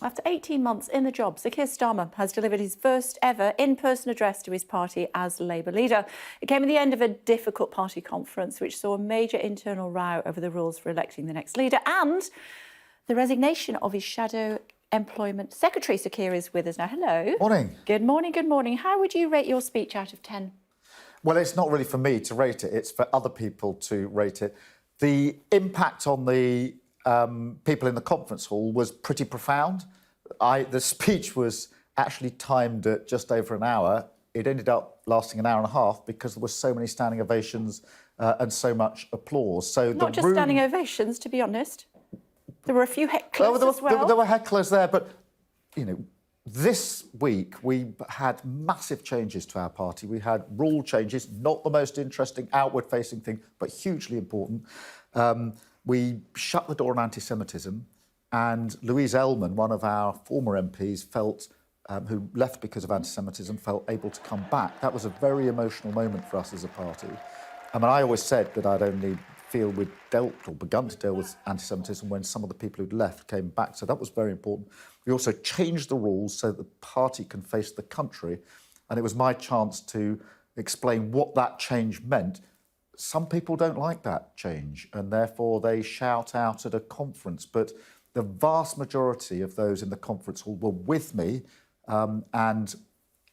After 18 months in the job, Sir Keir Starmer has delivered his first ever in-person address to his party as Labour leader. It came at the end of a difficult party conference, which saw a major internal row over the rules for electing the next leader and the resignation of his shadow employment secretary. Sir Keir is with us now. Hello. Morning. Good morning, good morning. How would you rate your speech out of 10? Well, it's not really for me to rate it. It's for other people to rate it. The impact on the people in the conference hall was pretty profound. The speech was actually timed at just over an hour. It ended up lasting an hour and a half because there were so many standing ovations and so much applause. So Not just standing ovations, to be honest. There were a few hecklers as well. There were hecklers there, but, you know, this week we had massive changes to our party. We had rule changes, not the most interesting outward-facing thing, but hugely important. We shut the door on anti-Semitism, and Louise Ellman, one of our former MPs, who left because of anti-Semitism, felt able to come back. That was a very emotional moment for us as a party. I mean, I always said that I'd only feel we'd dealt or begun to deal with anti-Semitism when some of the people who'd left came back. So that was very important. We also changed the rules so the party can face the country. And it was my chance to explain what that change meant. Some people don't like that change, and therefore they shout out at a conference. But the vast majority of those in the conference hall were with me. And,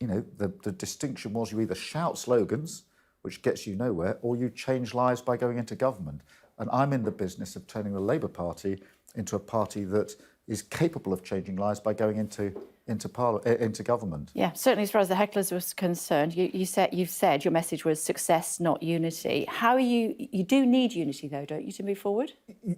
you know, the distinction was you either shout slogans, which gets you nowhere, or you change lives by going into government. And I'm in the business of turning the Labour Party into a party that is capable of changing lives by going into government. Yeah, certainly as far as the hecklers was concerned, you've said your message was success, not unity. How are you do need unity, though, don't you, to move forward?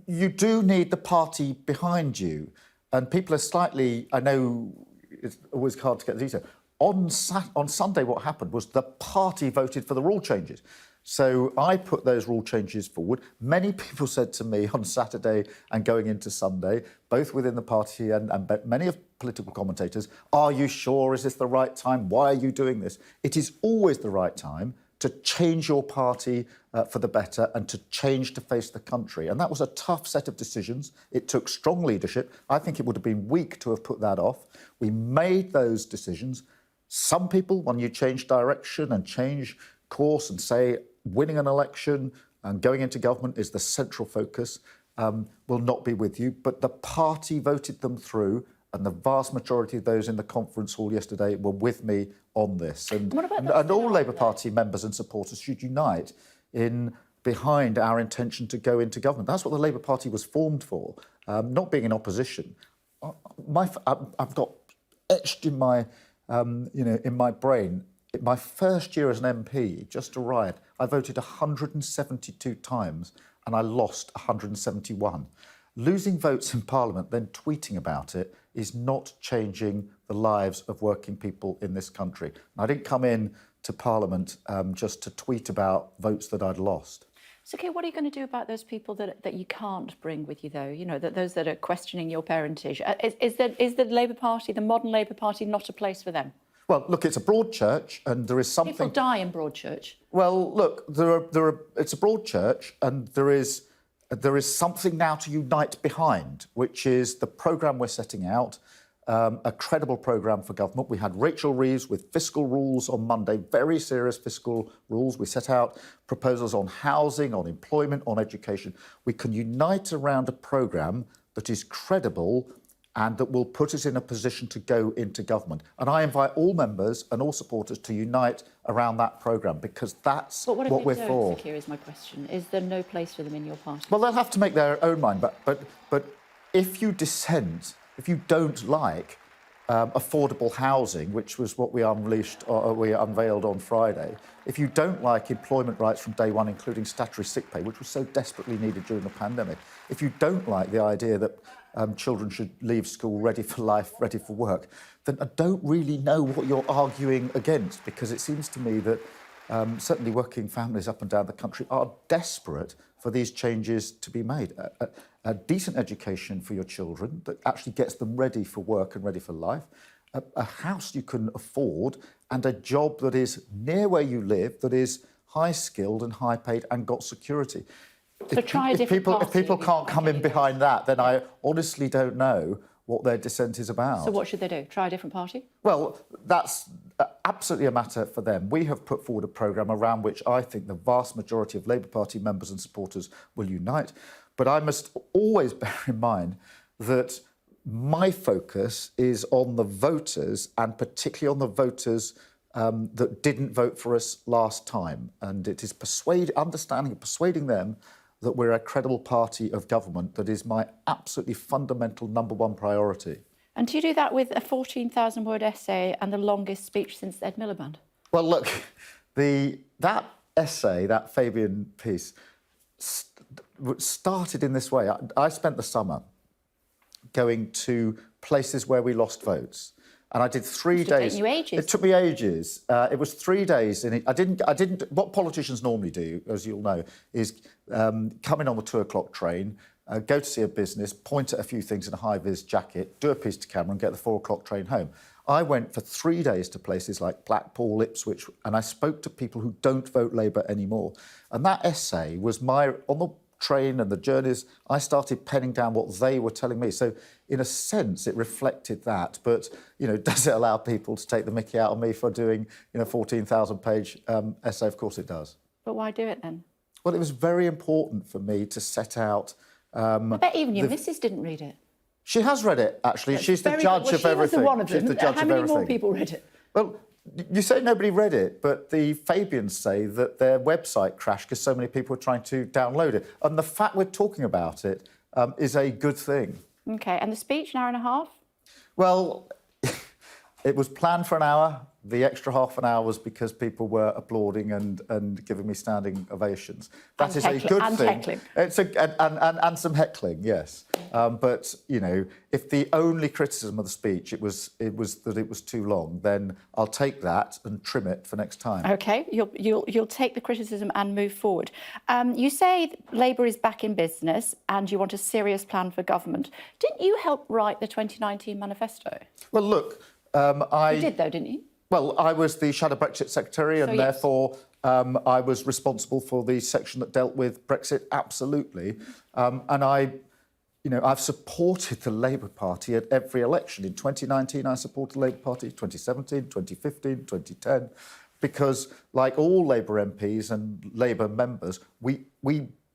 You do need the party behind you. And people are slightly, I know it's always hard to get the detail. On Sunday, what happened was the party voted for the rule changes. So I put those rule changes forward. Many people said to me on Saturday and going into Sunday, both within the party and many of political commentators, are you sure? Is this the right time? Why are you doing this? It is always the right time to change your party for the better and to change to face the country. And that was a tough set of decisions. It took strong leadership. I think it would have been weak to have put that off. We made those decisions. Some people, when you change direction and change course and say winning an election and going into government is the central focus, will not be with you. But the party voted them through, and the vast majority of those in the conference hall yesterday were with me on this. And all Labour Party members and supporters should unite behind our intention to go into government. That's what the Labour Party was formed for, not being in opposition. I've got etched in my in my brain, my first year as an MP, just arrived, I voted 172 times and I lost 171. Losing votes in Parliament, then tweeting about it, is not changing the lives of working people in this country. And I didn't come in to Parliament just to tweet about votes that I'd lost. So, okay, what are you going to do about those people that you can't bring with you, though? You know, those that are questioning your parentage. Is the Labour Party, the modern Labour Party, not a place for them? Well, look, it's a broad church, and there is something. People die in Broadchurch. Well, look, it's a broad church, and there is something now to unite behind, which is the programme we're setting out. A credible programme for government. We had Rachel Reeves with fiscal rules on Monday, very serious fiscal rules. We set out proposals on housing, on employment, on education. We can unite around a programme that is credible and that will put us in a position to go into government. And I invite all members and all supporters to unite around that programme, because that's what we're for. Sir Keir, is my question. Is there no place for them in your party? Well, they'll have to make their own mind. But if you dissent, if you don't like affordable housing, which was what we unveiled on Friday, if you don't like employment rights from day one, including statutory sick pay, which was so desperately needed during the pandemic, if you don't like the idea that children should leave school ready for life, ready for work, then I don't really know what you're arguing against, because it seems to me that certainly working families up and down the country are desperate for these changes to be made. A decent education for your children that actually gets them ready for work and ready for life, a house you can afford, and a job that is near where you live, that is high-skilled and high-paid and got security. So if people can't come in behind that, then I honestly don't know what their dissent is about. So what should they do? Try a different party? Well, that's absolutely a matter for them. We have put forward a programme around which I think the vast majority of Labour Party members and supporters will unite. But I must always bear in mind that my focus is on the voters, and particularly on the voters that didn't vote for us last time. And it is understanding and persuading them that we're a credible party of government that is my absolutely fundamental #1 priority. And do you do that with a 14,000-word essay and the longest speech since Ed Miliband? Well, look, that essay, that Fabian piece, started in this way. I spent the summer going to places where we lost votes. And I did 3 days. It took you ages. It took me ages. It was 3 days, and I didn't. What politicians normally do, as you'll know, is come in on the 2 o'clock train, go to see a business, point at a few things in a high-vis jacket, do a piece to camera, and get the 4 o'clock train home. I went for 3 days to places like Blackpool, Ipswich, and I spoke to people who don't vote Labour anymore. And that essay was on the train and the journeys, I started penning down what they were telling me. So, in a sense, it reflected that. But, does it allow people to take the mickey out of me for doing, 14,000-page essay? Of course it does. But why do it then? Well, it was very important for me to set out... I bet even your missus didn't read it. She has read it, actually. She's the judge of everything. She was one of them. She's the judge How many more people read it? Well, you say nobody read it, but the Fabians say that their website crashed because so many people were trying to download it. And the fact we're talking about it is a good thing. OK, and the speech, an hour and a half? Well, it was planned for an hour. The extra half an hour was because people were applauding and giving me standing ovations. That is a good thing. Heckling. And some heckling, yes. But if the only criticism of the speech it was that it was too long, then I'll take that and trim it for next time. OK, you'll take the criticism and move forward. You say Labour is back in business and you want a serious plan for government. Didn't you help write the 2019 manifesto? Well, look, You did, though, didn't you? Well, I was the Shadow Brexit Secretary, and therefore I was responsible for the section that dealt with Brexit, absolutely. And I've supported the Labour Party at every election. In 2019, I supported the Labour Party, 2017, 2015, 2010, because, like all Labour MPs and Labour members, we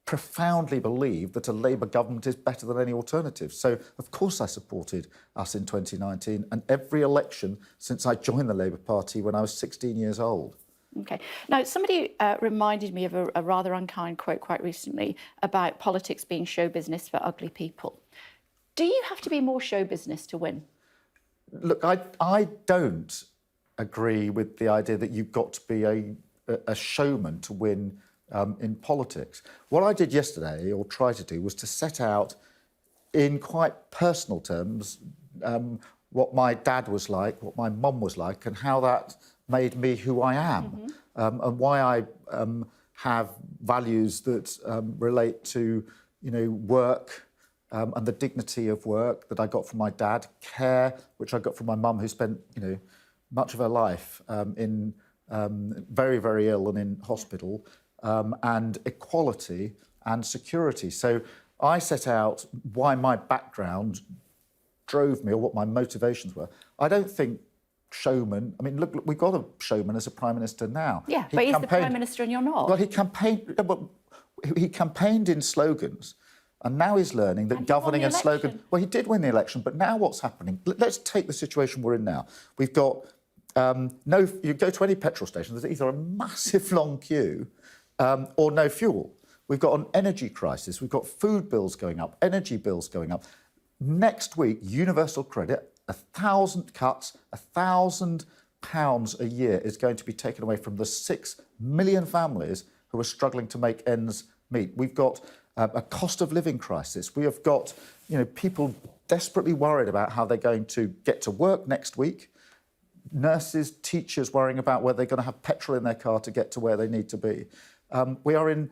profoundly believe that a Labour government is better than any alternative. So, of course, I supported us in 2019 and every election since I joined the Labour Party when I was 16 years old. OK. Now, somebody reminded me of a rather unkind quote quite recently about politics being show business for ugly people. Do you have to be more show business to win? Look, I don't agree with the idea that you've got to be a showman to win in politics. What I did yesterday, or tried to do, was to set out in quite personal terms what my dad was like, what my mum was like, and how that made me who I am, and why I have values that relate to, work and the dignity of work that I got from my dad, care, which I got from my mum, who spent, much of her life in very, very ill and in hospital. And equality and security. So I set out why my background drove me, or what my motivations were. I don't think showman... I mean, look, we've got a showman as a Prime Minister now. Yeah, but he's the Prime Minister and you're not. Well, he campaigned in slogans, and now he's learning that governing and slogan... Well, he did win the election, but now what's happening? Let's take the situation we're in now. We've got... you go to any petrol station, there's either a massive long queue or no fuel. We've got an energy crisis. We've got food bills going up, energy bills going up. Next week, universal credit, 1,000 cuts, £1,000 a year is going to be taken away from the 6 million families who are struggling to make ends meet. We've got a cost of living crisis. We have got, people desperately worried about how they're going to get to work next week. Nurses, teachers worrying about whether they're going to have petrol in their car to get to where they need to be. We are in,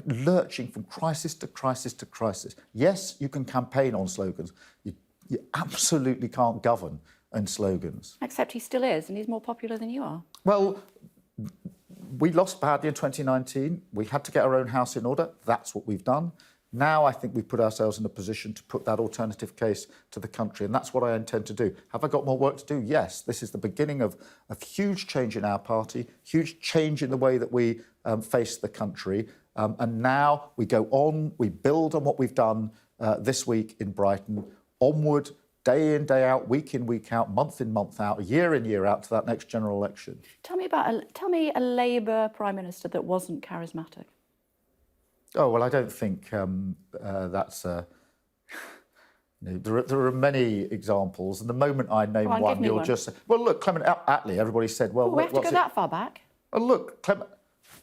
lurching from crisis to crisis to crisis. Yes, you can campaign on slogans. You absolutely can't govern on slogans. Except he still is, and he's more popular than you are. Well, we lost badly in 2019. We had to get our own house in order. That's what we've done. Now I think we've put ourselves in a position to put that alternative case to the country, and that's what I intend to do. Have I got more work to do? Yes. This is the beginning of a huge change in our party, huge change in the way that we face the country, and now we go on, we build on what we've done this week in Brighton, onward, day in, day out, week in, week out, month in, month out, year in, year out to that next general election. Tell me a Labour Prime Minister that wasn't charismatic. Oh, well, I don't think that's... there are many examples, and the moment I name one, you'll just say, well, look, Clement Attlee, everybody said, well... we have to go that far back. Well, look,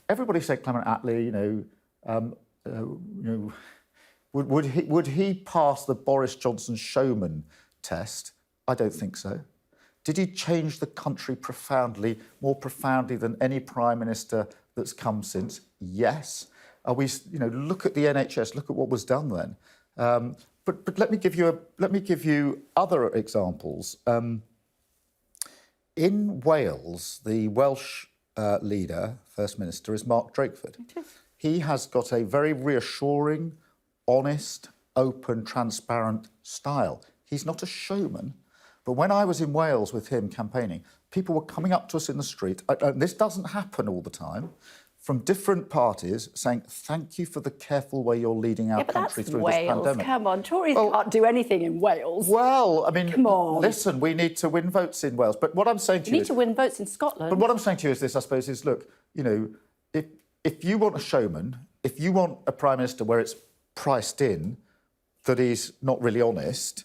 everybody said Clement Attlee, would he pass the Boris Johnson showman test? I don't think so. Did he change the country profoundly, more profoundly than any Prime Minister that's come since? Yes. Are we, look at the NHS, look at what was done then. But let me give you other examples. In Wales, the Welsh leader, First Minister, is Mark Drakeford. He has got a very reassuring, honest, open, transparent style. He's not a showman. But when I was in Wales with him campaigning, people were coming up to us in the street, and this doesn't happen all the time, from different parties saying, thank you for the careful way you're leading our country through this pandemic. Come on, Tories can't do anything in Wales. Well, I mean, come on. Listen, we need to win votes in Wales. But what I'm saying to you need to win votes in Scotland. But what I'm saying to you is this, I suppose, is, look, if you want a showman, if you want a Prime Minister where it's priced in that he's not really honest,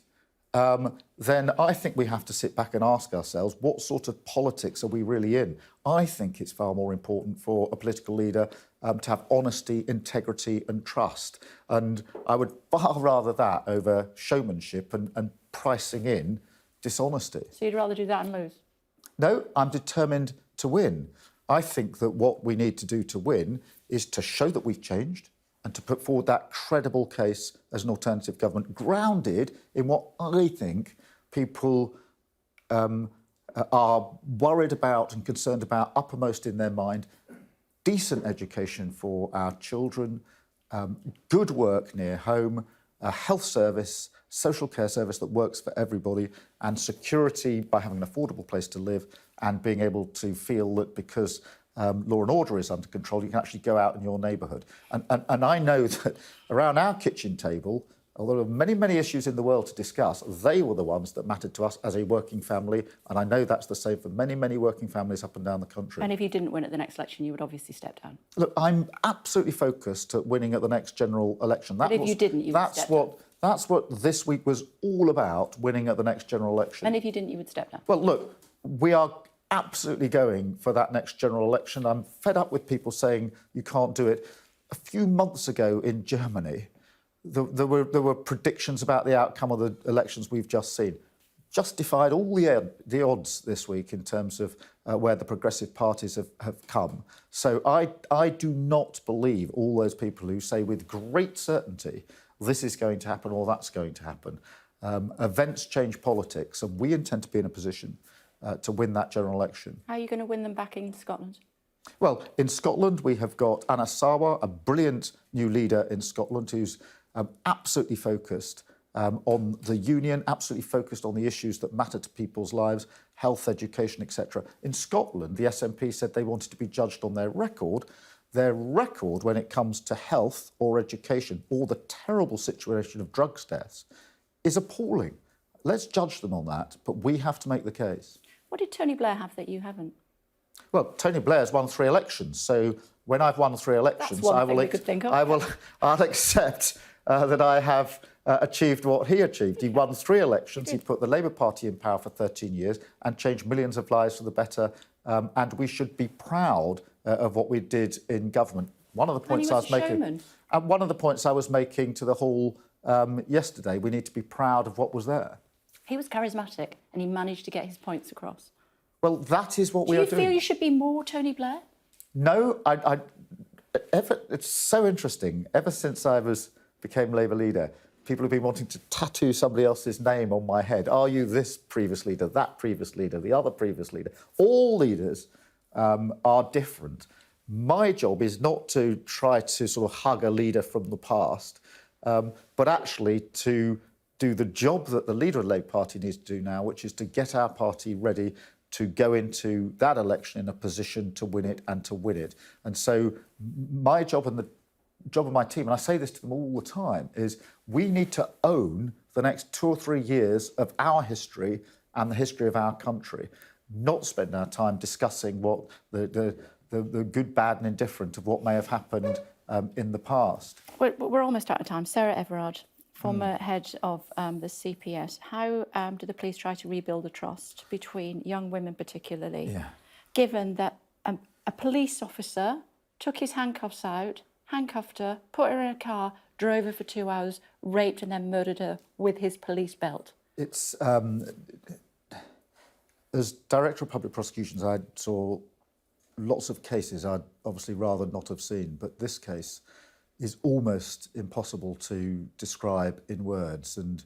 then I think we have to sit back and ask ourselves, what sort of politics are we really in? I think it's far more important for a political leader to have honesty, integrity and trust. And I would far rather that over showmanship and pricing in dishonesty. So you'd rather do that and lose? No, I'm determined to win. I think that what we need to do to win is to show that we've changed, and to put forward that credible case as an alternative government, grounded in what I think people are worried about and concerned about, uppermost in their mind: decent education for our children, good work near home, a health service, social care service that works for everybody, and security by having an affordable place to live and being able to feel that because law and order is under control, you can actually go out in your neighbourhood. And I know that around our kitchen table, although there are many, many issues in the world to discuss, they were the ones that mattered to us as a working family. And I know that's the same for many, many working families up and down the country. And if you didn't win at the next election, you would obviously step down. Look, I'm absolutely focused at winning at the next general election. But if you didn't, you would step down. That's what this week was all about, winning at the next general election. And if you didn't, you would step down. Well, look, we are absolutely going for that next general election. I'm fed up with people saying you can't do it. A few months ago in Germany, there were predictions about the outcome of the elections we've just seen. Justified all the odds this week in terms of where the progressive parties have come. So I do not believe all those people who say with great certainty this is going to happen or that's going to happen. Events change politics, and we intend to be in a position to win that general election. How are you going to win them back in Scotland? Well, in Scotland, we have got Anna Sarwar, a brilliant new leader in Scotland who's absolutely focused on the union, absolutely focused on the issues that matter to people's lives, health, education, etc. In Scotland, the SNP said they wanted to be judged on their record. Their record when it comes to health or education or the terrible situation of drugs deaths is appalling. Let's judge them on that, but we have to make the case. What did Tony Blair have that you haven't? Well, Tony Blair's won 3 elections, so when I've won 3 elections, I'll accept that I have achieved what he achieved. He won 3 elections, he put the Labour Party in power for 13 years and changed millions of lives for the better, and we should be proud of what we did in government. One of the points I was making, and one of the points I was making to the Hall yesterday, we need to be proud of what was there. He was charismatic and he managed to get his points across. Well, that is what we are doing. Do you feel you should be more Tony Blair? No, it's so interesting. Ever since I became Labour leader, people have been wanting to tattoo somebody else's name on my head. Are you this previous leader, that previous leader, the other previous leader? All leaders are different. My job is not to try to sort of hug a leader from the past. but actually to do the job that the leader of the Labour Party needs to do now, which is to get our party ready to go into that election in a position to win it and to win it. And so my job and the job of my team, and I say this to them all the time, is we need to own the next 2 or 3 years of our history and the history of our country, not spend our time discussing what the good, bad and indifferent of what may have happened in the past. We're almost out of time. Sarah Everard, former head of the CPS. How do the police try to rebuild the trust between young women particularly, given that a police officer took his handcuffs out, handcuffed her, put her in a car, drove her for 2 hours, raped and then murdered her with his police belt? It's as Director of Public Prosecutions, I saw lots of cases I'd obviously rather not have seen, but this case is almost impossible to describe in words. And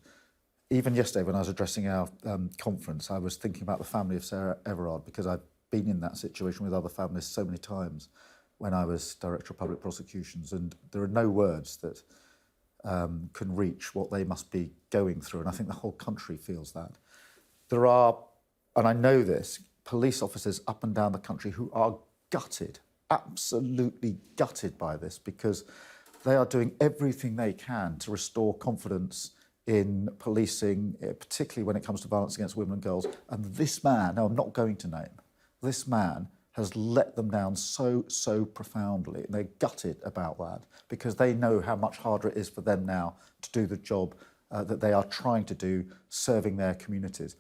even yesterday when I was addressing our conference, I was thinking about the family of Sarah Everard, because I've been in that situation with other families so many times when I was Director of Public Prosecutions, and there are no words that can reach what they must be going through, and I think the whole country feels that. There are, and I know this, police officers up and down the country who are gutted, absolutely gutted by this, because they are doing everything they can to restore confidence in policing, particularly when it comes to violence against women and girls. And this man, no, I'm not going to name, this man has let them down so profoundly. And they're gutted about that, because they know how much harder it is for them now to do the job that they are trying to do, serving their communities.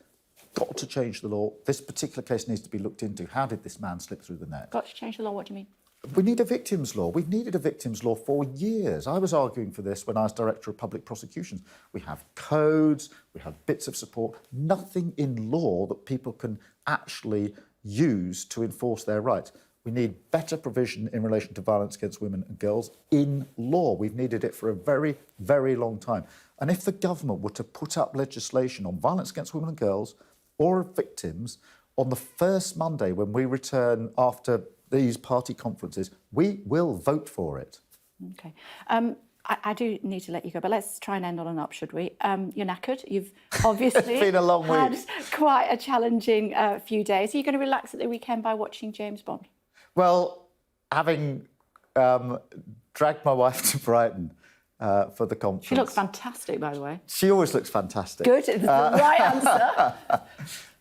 Got to change the law. This particular case needs to be looked into. How did this man slip through the net? Got to change the law, what do you mean? We need a victims' law. We've needed a victims' law for years. I was arguing for this when I was Director of Public Prosecutions. We have codes, we have bits of support, nothing in law that people can actually use to enforce their rights. We need better provision in relation to violence against women and girls in law. We've needed it for a very, very long time. And if the government were to put up legislation on violence against women and girls or victims on the first Monday when we return after these party conferences, we will vote for it. OK. I do need to let you go, but let's try and end on an up, should we? You're knackered. You've obviously It's been a long had week. Quite a challenging few days. Are you going to relax at the weekend by watching James Bond? Well, having dragged my wife to Brighton for the conference. She looks fantastic, by the way. She always looks fantastic. Good, it's the right answer.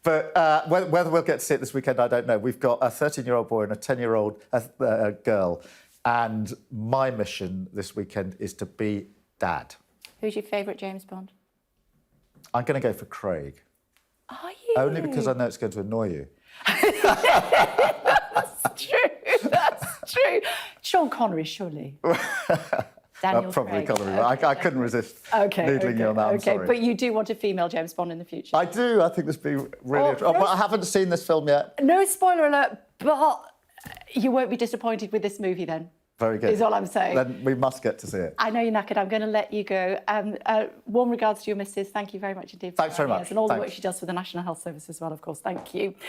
But whether we'll get to see it this weekend, I don't know. We've got a 13-year-old boy and a 10-year-old girl. And my mission this weekend is to be dad. Who's your favourite James Bond? I'm going to go for Craig. Are you? Only because I know it's going to annoy you. That's true. That's true. Sean Connery, surely. Daniel Probably Craig. Connery. I couldn't resist needling you on that. I'm sorry. But you do want a female James Bond in the future? I do. I think this would be really... but I haven't seen this film yet. No spoiler alert, but you won't be disappointed with this movie then. Very good. Is all I'm saying. Then we must get to see it. I know you're knackered. I'm going to let you go. Warm regards to your missus. Thank you very much indeed. Thanks very much. And all the work she does for the National Health Service as well, of course. Thank you.